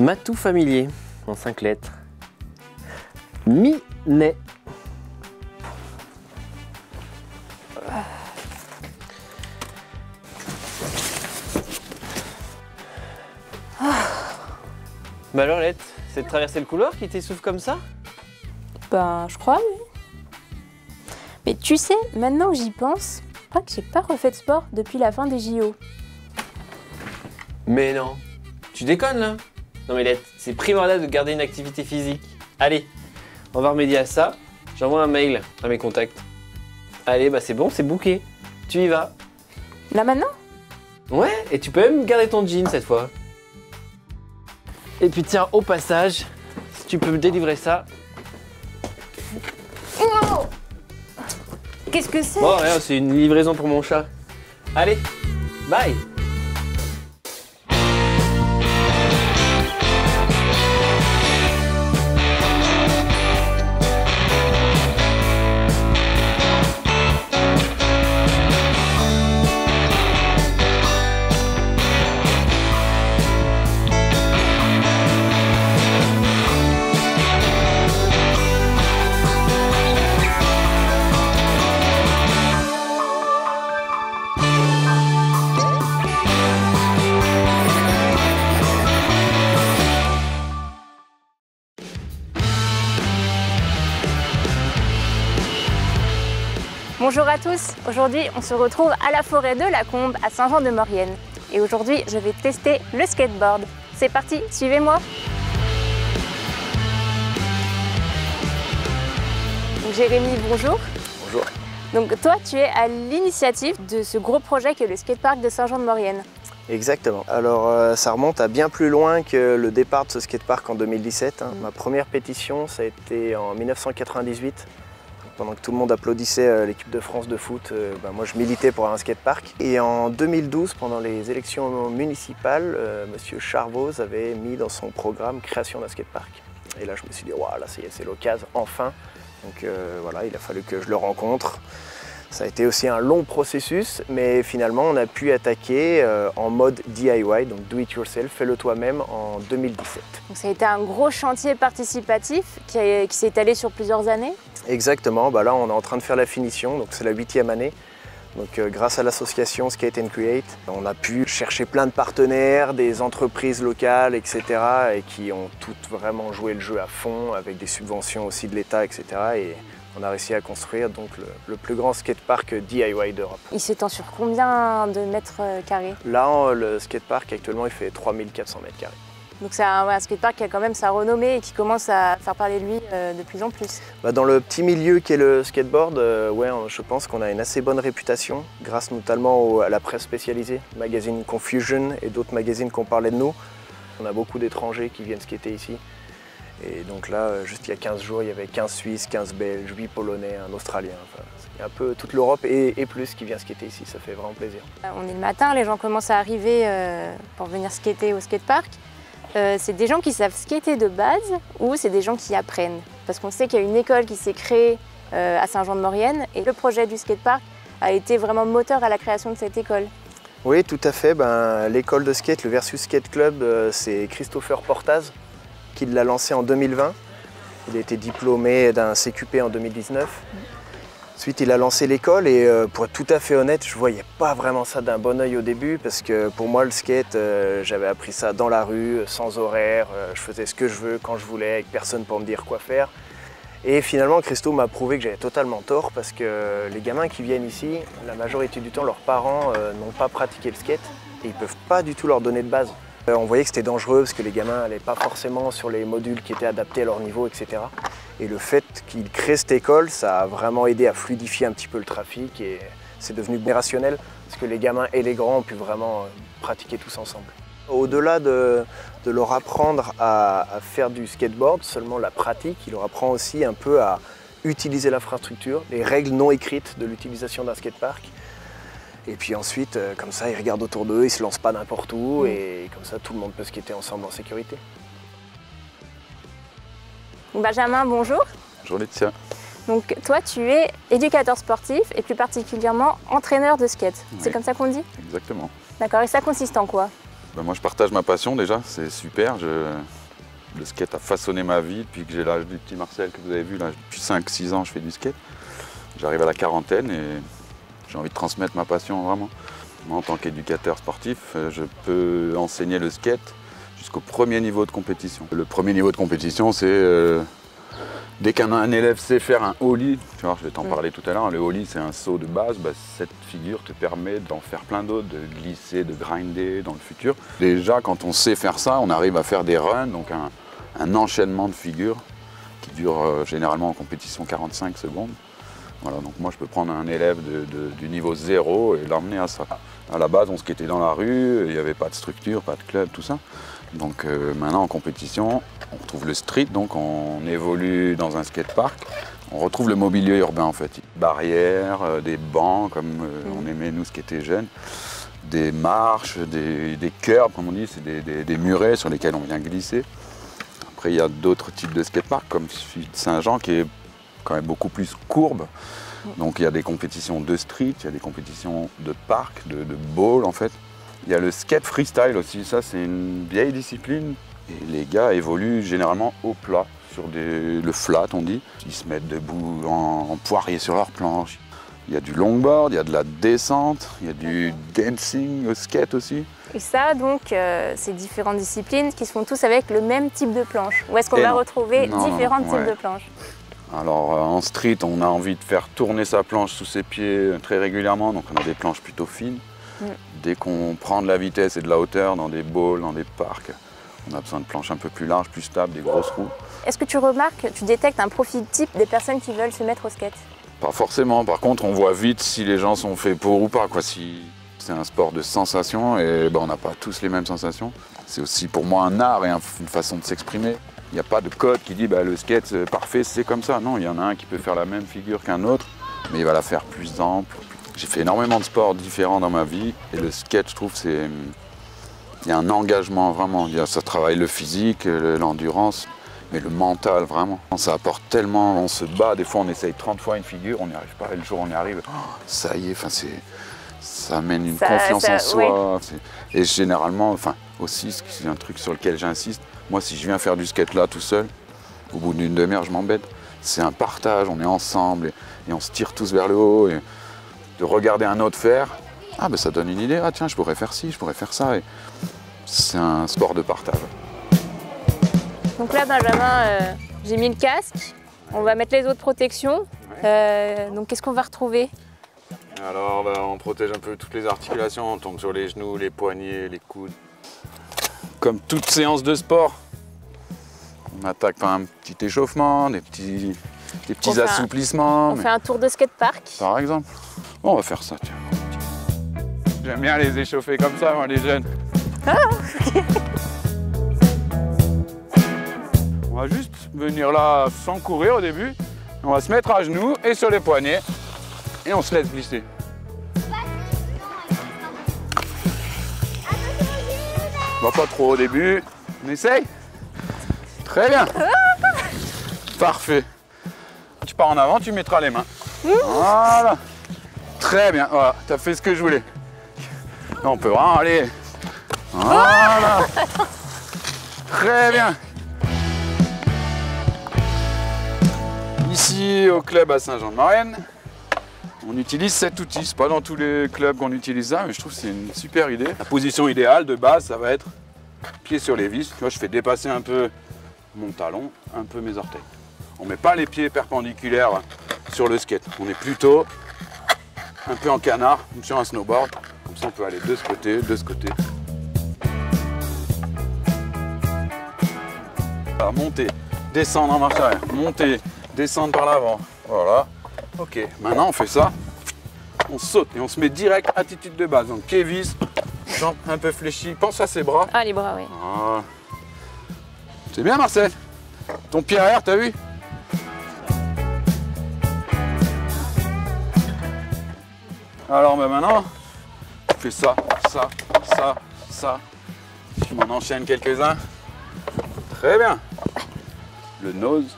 Matou familier, en 5 lettres. Minet. Bah alors Lette, c'est de traverser le couloir qui t'essouffle comme ça? Ben, je crois, oui. Mais tu sais, maintenant que j'y pense, je crois que j'ai pas refait de sport depuis la fin des JO. Mais non, tu déconnes là? Non mais Lette, c'est primordial de garder une activité physique. Allez, on va remédier à ça. J'envoie un mail à mes contacts. Allez, bah c'est bon, c'est booké. Tu y vas. Là maintenant? Ouais, et tu peux même garder ton jean cette fois. Et puis tiens, au passage, si tu peux me délivrer ça. Oh, qu'est-ce que c'est? Bon, rien, c'est une livraison pour mon chat. Allez, bye. Bonjour à tous, aujourd'hui on se retrouve à la forêt de la Combe à Saint-Jean-de-Maurienne. Et aujourd'hui je vais tester le skateboard. C'est parti, suivez-moi. Donc Jérémy, bonjour. Bonjour. Donc toi tu es à l'initiative de ce gros projet qui est le skatepark de Saint-Jean-de-Maurienne. Exactement. Alors ça remonte à bien plus loin que le départ de ce skatepark en 2017. Ma première pétition, ça a été en 1998. Pendant que tout le monde applaudissait l'équipe de France de foot, moi je militais pour un skatepark. Et en 2012, pendant les élections municipales, Monsieur Charvoz avait mis dans son programme création d'un skatepark. Et là je me suis dit, waouh, là c'est l'occasion, enfin. Donc voilà, il a fallu que je le rencontre. Ça a été aussi un long processus, mais finalement on a pu attaquer en mode DIY, donc do it yourself, fais-le toi-même, en 2017. Donc ça a été un gros chantier participatif qui s'est étalé sur plusieurs années. Exactement, là on est en train de faire la finition, donc c'est la 8e année. Donc grâce à l'association Skate and Create, on a pu chercher plein de partenaires, des entreprises locales, etc. et qui ont toutes vraiment joué le jeu à fond, avec des subventions aussi de l'État, etc. Et on a réussi à construire donc le plus grand skatepark DIY d'Europe. Il s'étend sur combien de mètres carrés? Là, le skatepark actuellement il fait 3400 mètres carrés. Donc c'est un skatepark qui a quand même sa renommée et qui commence à faire parler de lui de plus en plus. Dans le petit milieu qu'est le skateboard, je pense qu'on a une assez bonne réputation, grâce notamment à la presse spécialisée, le magazine Confusion et d'autres magazines qui ont parlé de nous. On a beaucoup d'étrangers qui viennent skater ici. Et donc là, juste il y a 15 jours, il y avait 15 Suisses, 15 Belges, 8 Polonais, un Australien. Enfin, il y a un peu toute l'Europe et plus qui vient skater ici, ça fait vraiment plaisir. On est le matin, les gens commencent à arriver pour venir skater au skatepark. C'est des gens qui savent skater de base ou c'est des gens qui apprennent? Parce qu'on sait qu'il y a une école qui s'est créée à Saint-Jean-de-Maurienne et le projet du skatepark a été vraiment moteur à la création de cette école. Oui, tout à fait. L'école de skate, le Versus Skate Club, c'est Christopher Portaz qui l'a lancé en 2020. Il a été diplômé d'un CQP en 2019. Ensuite, il a lancé l'école et pour être tout à fait honnête, je ne voyais pas vraiment ça d'un bon œil au début parce que pour moi, le skate, j'avais appris ça dans la rue, sans horaire, je faisais ce que je veux, quand je voulais, avec personne pour me dire quoi faire. Et finalement, Christo m'a prouvé que j'avais totalement tort parce que les gamins qui viennent ici, la majorité du temps, leurs parents n'ont pas pratiqué le skate et ils ne peuvent pas du tout leur donner de base. On voyait que c'était dangereux parce que les gamins n'allaient pas forcément sur les modules qui étaient adaptés à leur niveau, etc. Et le fait qu'ils créent cette école, ça a vraiment aidé à fluidifier un petit peu le trafic et c'est devenu rationnel parce que les gamins et les grands ont pu vraiment pratiquer tous ensemble. Au-delà de leur apprendre à faire du skateboard, seulement la pratique, il leur apprend aussi un peu à utiliser l'infrastructure, les règles non écrites de l'utilisation d'un skatepark. Et puis ensuite, comme ça, ils regardent autour d'eux, ils ne se lancent pas n'importe où et comme ça, tout le monde peut skater ensemble en sécurité. Benjamin, bonjour. Bonjour Laetitia. Donc toi, tu es éducateur sportif et plus particulièrement entraîneur de skate. Oui. C'est comme ça qu'on dit? Exactement. D'accord, et ça consiste en quoi? Ben moi je partage ma passion déjà, c'est super. Le skate a façonné ma vie depuis que j'ai l'âge du petit Marcel que vous avez vu. Là, depuis 5-6 ans je fais du skate. J'arrive à la quarantaine et j'ai envie de transmettre ma passion vraiment. Moi en tant qu'éducateur sportif, je peux enseigner le skate jusqu'au premier niveau de compétition. Le premier niveau de compétition c'est dès qu'un élève sait faire un ollie, tu vois, je vais t'en parler tout à l'heure, le ollie c'est un saut de base, bah, cette figure te permet d'en faire plein d'autres, de glisser, de grinder dans le futur. Déjà quand on sait faire ça, on arrive à faire des runs, donc un enchaînement de figures qui dure généralement en compétition 45 secondes. Voilà, donc moi je peux prendre un élève du niveau 0 et l'emmener à ça. À la base on skatait dans la rue, il n'y avait pas de structure, pas de club, tout ça. Donc maintenant en compétition, on retrouve le street, donc on évolue dans un skatepark. On retrouve le mobilier urbain en fait. Barrières, des bancs comme on aimait nous skater jeunes, des marches, des curbs comme on dit, c'est des murets sur lesquels on vient glisser. Après il y a d'autres types de skateparks comme celui de Saint-Jean qui est quand même beaucoup plus courbe. Donc il y a des compétitions de street, il y a des compétitions de parc, de ball en fait. Il y a le skate freestyle aussi, ça c'est une vieille discipline. Et les gars évoluent généralement au plat, sur le flat on dit. Ils se mettent debout en poirier sur leur planche. Il y a du longboard, il y a de la descente, il y a du dancing au skate aussi. Et ça donc, ces différentes disciplines qui se font tous avec le même type de planche. Ou est-ce qu'on va retrouver différents types de planches? Alors en street, on a envie de faire tourner sa planche sous ses pieds très régulièrement, donc on a des planches plutôt fines. Dès qu'on prend de la vitesse et de la hauteur dans des bowls, dans des parcs, on a besoin de planches un peu plus larges, plus stables, des grosses roues. Est-ce que tu remarques, tu détectes un profil type des personnes qui veulent se mettre au skate? Pas forcément, par contre on voit vite si les gens sont faits pour ou pas, quoi. Si c'est un sport de sensations et on n'a pas tous les mêmes sensations. C'est aussi pour moi un art et une façon de s'exprimer. Il n'y a pas de code qui dit le skate parfait c'est comme ça. Non, il y en a un qui peut faire la même figure qu'un autre, mais il va la faire plus ample. J'ai fait énormément de sports différents dans ma vie et le skate, je trouve, il y a un engagement vraiment. Ça travaille le physique, l'endurance, mais le mental vraiment. Ça apporte tellement, on se bat, des fois on essaye 30 fois une figure, on n'y arrive pas et le jour où on y arrive, ça y est, ça amène une confiance en soi. Oui. Et généralement, aussi, c'est un truc sur lequel j'insiste, moi si je viens faire du skate là tout seul, au bout d'une demi-heure je m'embête. C'est un partage, on est ensemble et on se tire tous vers le haut. Et de regarder un autre faire, ça donne une idée, tiens je pourrais faire ci, je pourrais faire ça. C'est un sport de partage. Donc là Benjamin, j'ai mis le casque, on va mettre les autres protections. Donc qu'est-ce qu'on va retrouver? Alors on protège un peu toutes les articulations, on tombe sur les genoux, les poignets, les coudes. Comme toute séance de sport, on attaque par un petit échauffement, des petits assouplissements. On fait un tour de skatepark. Par exemple. On va faire ça, tiens. J'aime bien les échauffer comme ça, moi, les jeunes. Ok. On va juste venir là sans courir au début. On va se mettre à genoux et sur les poignets. Et on se laisse glisser. On va pas trop au début. On essaye. Très bien. Parfait. Tu pars en avant, tu mettras les mains. Voilà. Très bien. Voilà, tu as fait ce que je voulais. Là, on peut vraiment aller. Voilà. Très bien. Ici, au club à Saint-Jean-de-Maurienne, on utilise cet outil. C'est pas dans tous les clubs qu'on utilise ça, mais je trouve que c'est une super idée. La position idéale de base, ça va être pied sur les vis. Moi, je fais dépasser un peu mon talon, un peu mes orteils. On ne met pas les pieds perpendiculaires sur le skate. On est plutôt un peu en canard, comme sur un snowboard. Comme ça, on peut aller de ce côté, de ce côté. Alors, monter, descendre en marche arrière, monter, descendre par l'avant. Voilà. Ok, maintenant on fait ça. On saute et on se met direct attitude de base. Donc pied vis, jambes un peu fléchies. Pense à ses bras. Ah, les bras, oui. Voilà. C'est bien, Marcel. Ton pied arrière, t'as vu? Alors maintenant, on fait ça, ça, ça, ça. Je m'en enchaîne quelques-uns. Très bien. Le nose.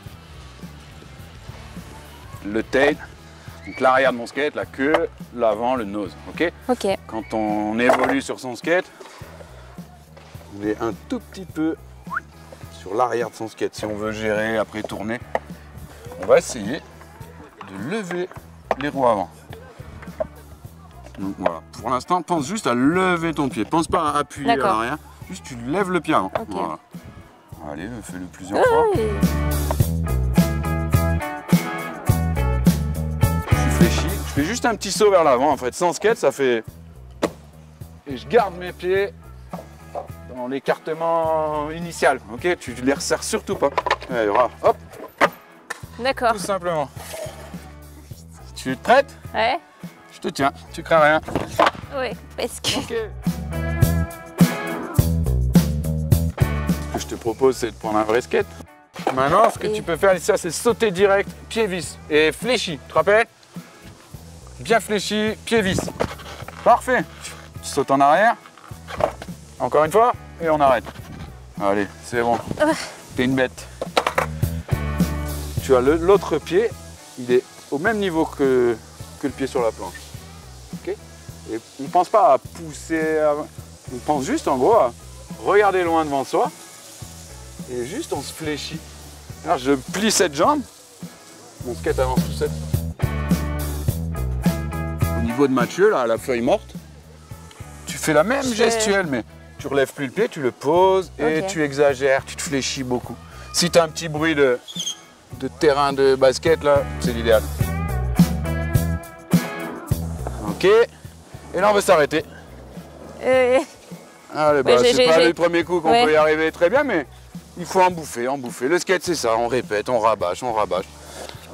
Le tail. Donc l'arrière de mon skate, la queue, l'avant, le nose. Ok? Ok. Quand on évolue sur son skate, on est un tout petit peu sur l'arrière de son skate. Si on veut gérer, après tourner, on va essayer de lever les roues avant. Donc voilà, pour l'instant, pense juste à lever ton pied. Pense pas à appuyer à l'arrière, juste tu lèves le pied avant. Okay. Voilà. Allez, fais-le plusieurs fois. Oui. Je suis fléchi, je fais juste un petit saut vers l'avant en fait. Sans skate, ça fait... Et je garde mes pieds dans l'écartement initial, ok? Tu les resserres surtout pas. Allez, voilà, hop, D'accord. tout simplement. Tu es prête? Ouais. Je te tiens, tu crains rien. Oui, parce que... Ok. Ce que je te propose, c'est de prendre un vrai skate. Maintenant, ce que tu peux faire, ça, c'est sauter direct, pied vis et fléchi. Tu te rappelles? Bien fléchi, pied vis. Parfait. Tu sautes en arrière. Encore une fois, et on arrête. Allez, c'est bon. T'es une bête. Tu as l'autre pied, il est au même niveau que le pied sur la planche. Ok? Et on ne pense pas à pousser, on pense juste en gros à regarder loin devant soi et juste on se fléchit. Alors je plie cette jambe, mon skate avance tout seul. Au niveau de Mathieu, là, à la feuille morte, tu fais la même gestuelle, mais tu relèves plus le pied, tu le poses et tu exagères, tu te fléchis beaucoup. Si tu as un petit bruit de terrain de basket, là, c'est l'idéal. Ok, et là on va s'arrêter. Allez, bah, c'est pas le premier coup qu'on peut y arriver très bien, mais il faut en bouffer, en bouffer. Le skate, c'est ça, on répète, on rabâche, on rabâche.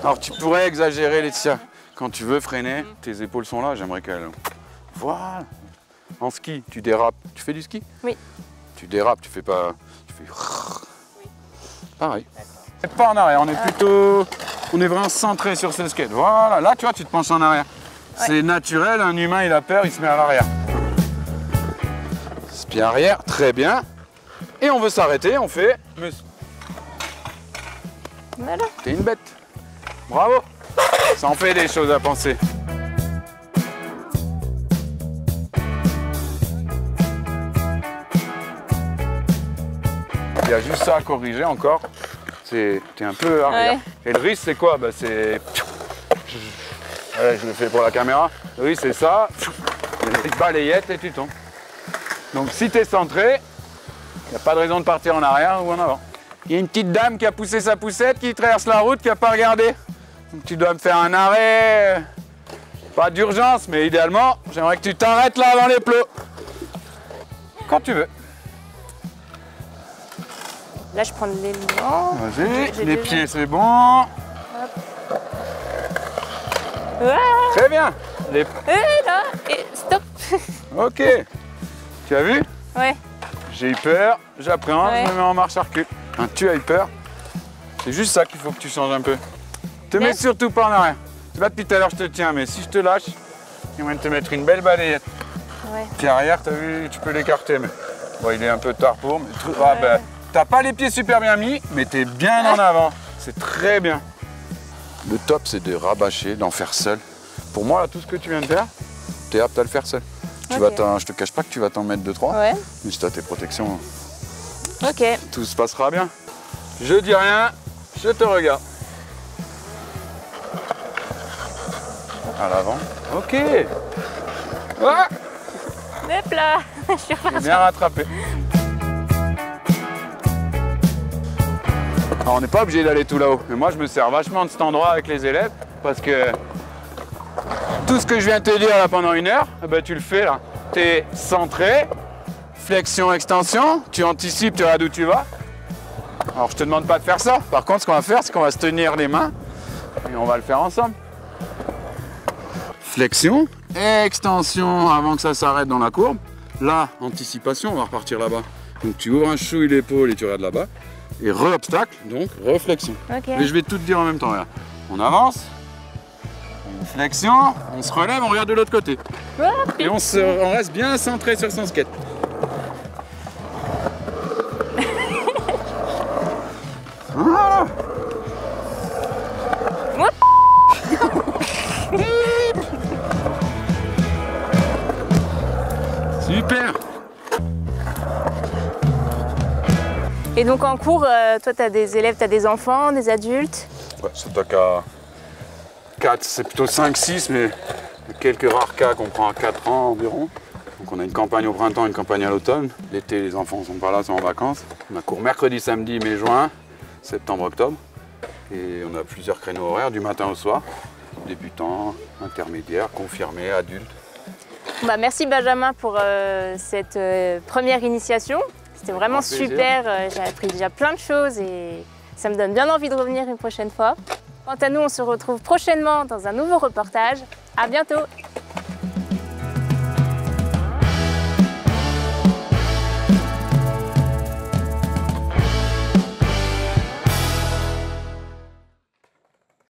Alors tu pourrais exagérer, Laetitia. Quand tu veux freiner, tes épaules sont là, j'aimerais qu'elles... Voilà. En ski, tu dérapes. Tu fais du ski? Oui. Tu dérapes, tu fais pas... Tu fais... Pareil. Pas en arrière, on est plutôt... On est vraiment centré sur ce skate. Voilà, là tu vois, tu te penches en arrière. Ouais. C'est naturel, un humain il a peur, il se met à l'arrière. Pied arrière, très bien. Et on veut s'arrêter, on fait... Voilà. T'es une bête. Bravo. Ça en fait des choses à penser. Il y a juste ça à corriger encore. T'es un peu arrière. Ouais. Et le risque c'est quoi? Bah, c'est... Ouais, je le fais pour la caméra. Le risque c'est ça. Une petite balayette et tu tombes. Donc si tu es centré, il n'y a pas de raison de partir en arrière ou en avant. Il y a une petite dame qui a poussé sa poussette, qui traverse la route, qui n'a pas regardé. Donc tu dois me faire un arrêt, pas d'urgence, mais idéalement, j'aimerais que tu t'arrêtes là avant les plots. Quand tu veux. Là, je prends de l'élan. Vas-y, les pieds, c'est bon. Très bien. Les... Et là, et stop. Ok. Tu as vu? Ouais. J'ai eu peur, j'appréhende, je me mets en marche à recul. Hein, tu as eu peur. C'est juste ça qu'il faut que tu changes un peu. Te mets surtout pas en arrière. Là, depuis tout à l'heure, je te tiens, mais si je te lâche, il y a moyen de te mettre une belle balayette. Ouais. Pied arrière, tu as vu, tu peux l'écarter. Mais... Bon, il est un peu tard pour, mais ah, ben, t'as pas les pieds super bien mis, mais tu es bien en avant. C'est très bien. Le top, c'est de rabâcher, d'en faire seul. Pour moi, là, tout ce que tu viens de faire, tu es apte à le faire seul. Je te cache pas que tu vas t'en mettre 2-3, mais si tu as tes protections, tout se passera bien. Je dis rien, je te regarde. À l'avant, ok. Ah, hop là, je suis reparti. Bien rattrapé. Alors, on n'est pas obligé d'aller tout là-haut, mais moi je me sers vachement de cet endroit avec les élèves parce que tout ce que je viens de te dire là pendant 1 heure, ben, tu le fais là. Tu es centré, flexion, extension, tu anticipes, tu regardes où tu vas. Alors je te demande pas de faire ça. Par contre, ce qu'on va faire, c'est qu'on va se tenir les mains et on va le faire ensemble. Flexion, extension avant que ça s'arrête dans la courbe. Là, anticipation, on va repartir là-bas. Donc tu ouvres un chouille l'épaule et tu regardes là-bas. Et re-obstacle, donc réflexion. Mais je vais tout te dire en même temps. Regarde. On avance. Flexion, on se relève, on regarde de l'autre côté. Et on reste bien centré sur son skate. Voilà. Super. Et donc en cours, toi, tu as des élèves, tu as des enfants, des adultes? Ouais, ça doit qu'à 4, c'est plutôt 5, 6, mais quelques rares cas qu'on prend à 4 ans environ. Donc on a une campagne au printemps, une campagne à l'automne. L'été, les enfants ne sont pas là, sont en vacances. On a cours mercredi, samedi, mai, juin, septembre, octobre. Et on a plusieurs créneaux horaires, du matin au soir. Débutants, intermédiaires, confirmés, adultes. Bah, merci Benjamin pour cette première initiation. C'était vraiment super, j'ai appris déjà plein de choses et ça me donne bien envie de revenir une prochaine fois. Quant à nous, on se retrouve prochainement dans un nouveau reportage. À bientôt!